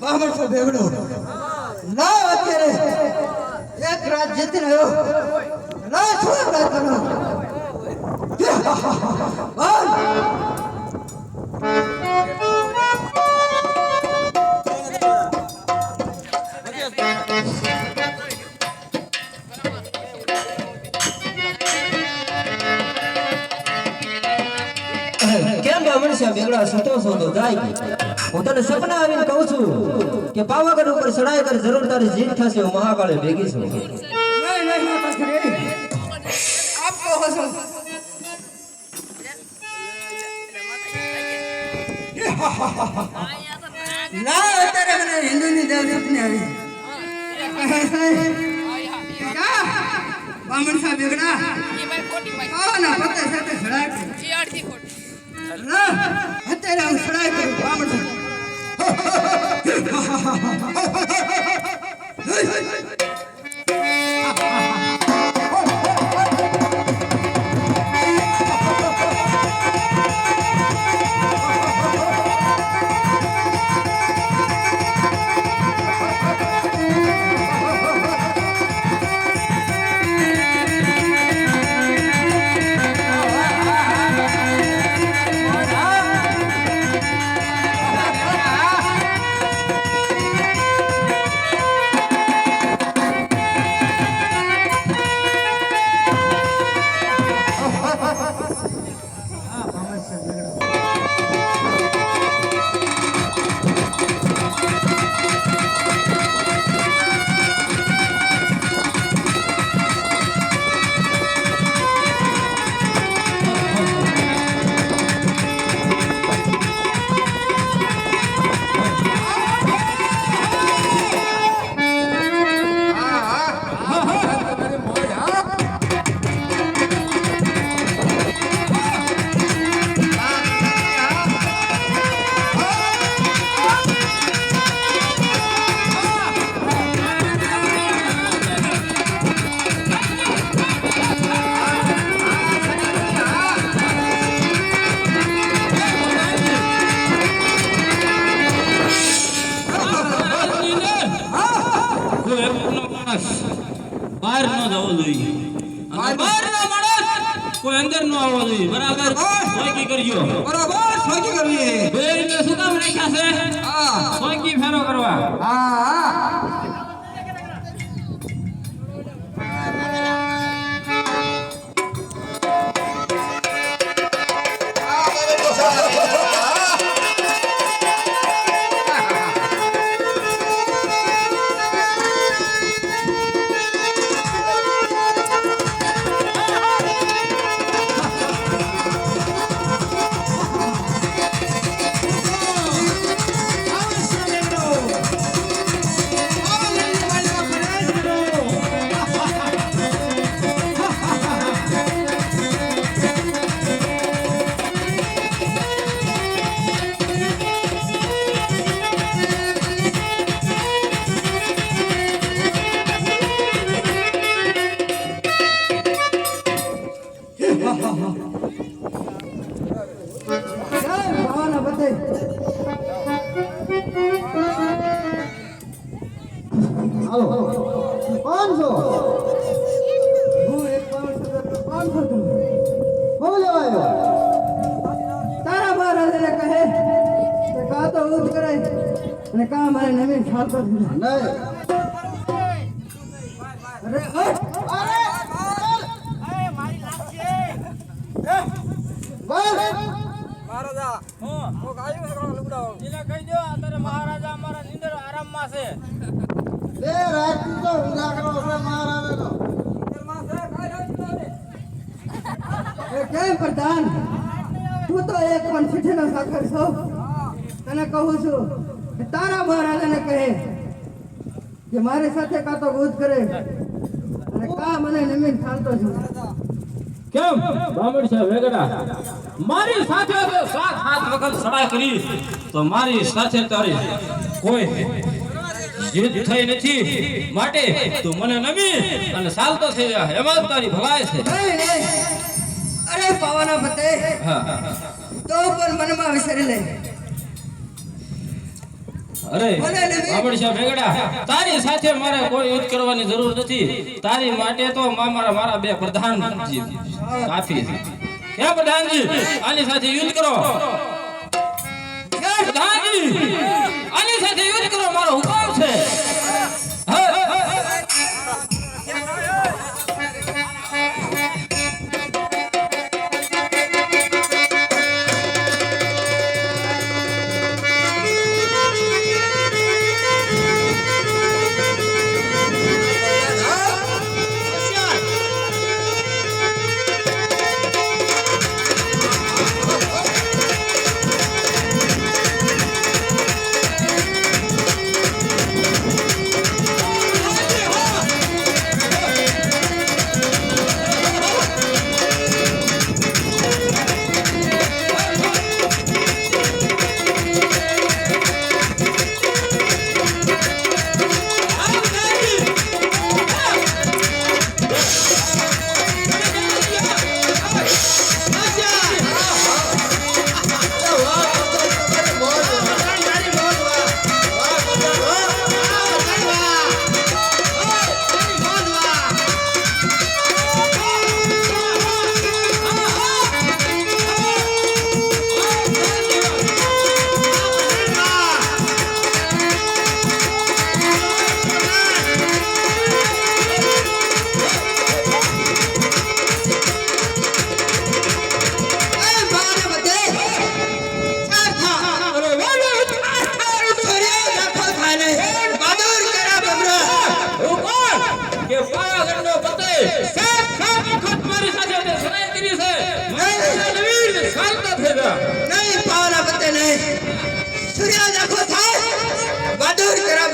બામણ સો બેવડો ના અત્યારે એક રાત જીતી રહ્યો ના શું રાત બનો કેમ બામણ સાહેબ બેગડા સતો સોતો જાય હું તને સપના આવીને કહું છું કે પાવાગઢ ઉપર ચડાઈ કરી જરૂર તારી જીત થશે હું મહાકાળે ભેગી છું નહીં માતા શ્રી આપ કહો છો ના અત્યારે મને હિન્દુની દેવ સપને આવી બામણ સાહેબ બેગડા ના પતે સાથે સડાય અત્યારે હું સડાય કરું બામણ બહાર ન જવો જોઈએ બહાર ના માણસ કોઈ અંદર ન આવવો જોઈએ બરાબર સોયકી કરજો બરાબર સોકી કરીએ બે ને શું કામ રાખ્યા છે સોયકી ફેરો કરવા प्रधान तू तो एक पण चिठ्ठी न साखर छो तने कहूं છું કે તારા મહારાજાને કહે કે મારી સાથે કા તો ગુજ કરે અને કા મને નમીન ખાલતો છું કેમ બામણ સાહેબ વેગડા મારી સાથે તો સાત સાત વખત સડાઈ કરી તો મારી સાથે તારી કોઈ જીત થઈ નથી માટે તું મને નમી અને સાલતો થઈ જા એમાં તારી ભલાઈ છે નહીં અરે પાવાના પતે તો પણ મનમાં વિચારી લે અરે ભલે નવી. બામણ શાહ વેગડા તારી સાથે મારે કોઈ યુદ્ધ કરવાની જરૂર નથી તારી માટે તો મારા બે પ્રધાન કાફી છે હે પ્રધાનજી આની સાથે યુદ્ધ કરો પ્રધાનજી આની સાથે યુદ્ધ કરો મારો હુકમ છે નહીં પાવના પતે નહીં સૂર્ય આખો થાય બહાદુર કરા